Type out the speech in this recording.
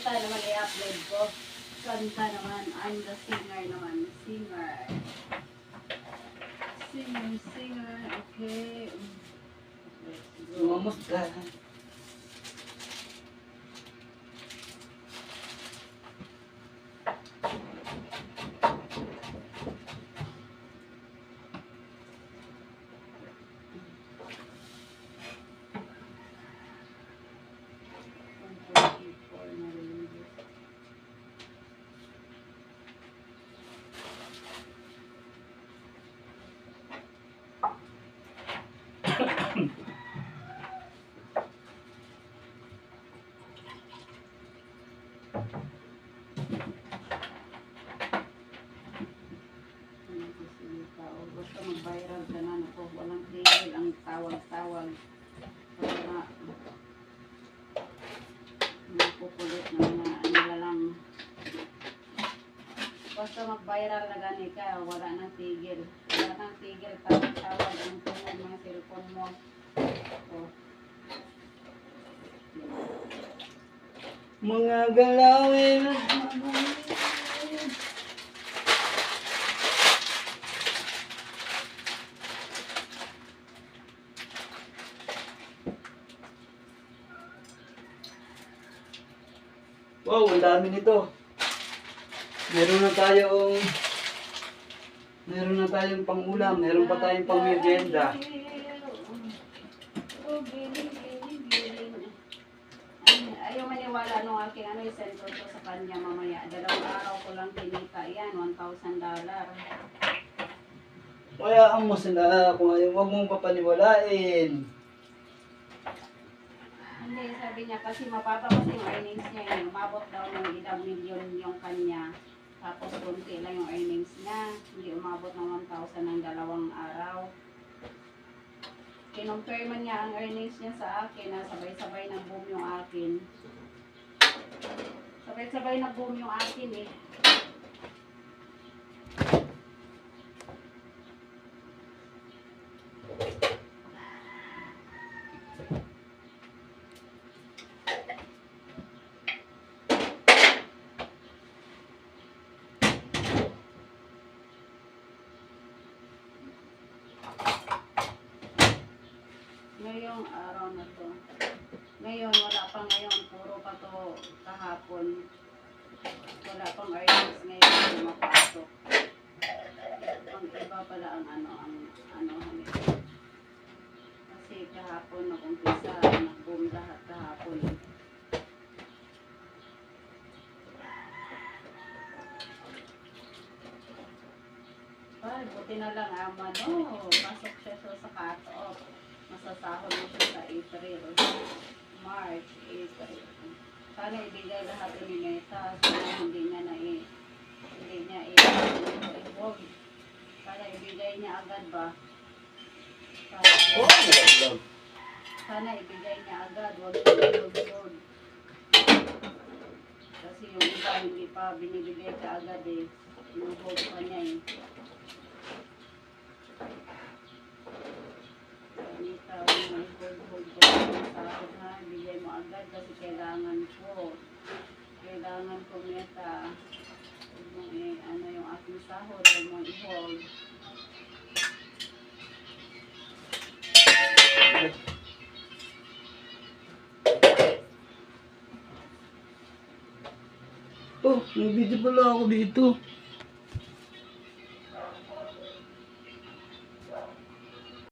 kanta naman i-upload ko. Kanta naman. I'm the singer naman. Singer. Singer. Okay. Let's go. Sumamos ka. Basta mag-viral ka na ako. Walang tigil ang tawag-tawag. Para mapupulit na mga nila lang. Basta mag-viral na gani ka, wala nang tigil. Wala nang tigil, tawag-tawag ang tunog mga cellphone mo. So, Mga galawin at wow, ang dami nito. Meron na tayong pang-ulam, meron pa tayong pang-merienda. Ayaw maniwala nung aking i-send ko to sa kanya mamaya. 2 araw ko lang kinita yan, $1,000. Kaya mo sila kung ayaw, huwag mong papaniwalain. Hindi, sabi niya kasi mababa kasi yung earnings niya yun. Umabot daw ng 1 million yung kanya. Tapos kunti lang yung earnings niya. Hindi umabot ng 1,000 ng 2 araw. Kinumpirman niya ang earnings niya sa akin na sabay-sabay nag-boom yung akin. Sabay-sabay nag-boom yung akin eh. Ngayong araw na to. Ngayon, wala pa ngayon. Puro pa to kahapon. Wala pang earnings ngayon na mapasok. Ang iba pala ang kasi kahapon nag-umpisa, nag-boom lahat kahapon. Ay, buti na lang pasok siya sa cut-off. Masasahod mo siya sa April, March, April. Sana ibigay lahat ni Neta. Sana hindi niya i-hold. Sana ibigay niya agad ba? Sana ibigay niya agad. Huwag hold. Kasi yung iba hindi pa binibigay ka agad eh. Inuhold pa niya eh. Hold ko yung sahod ha, bigay mo agad kasi kailangan ko Neta, huwag mong yung aking sahod, huwag mong i-hold. Oh, may video pala ako dito.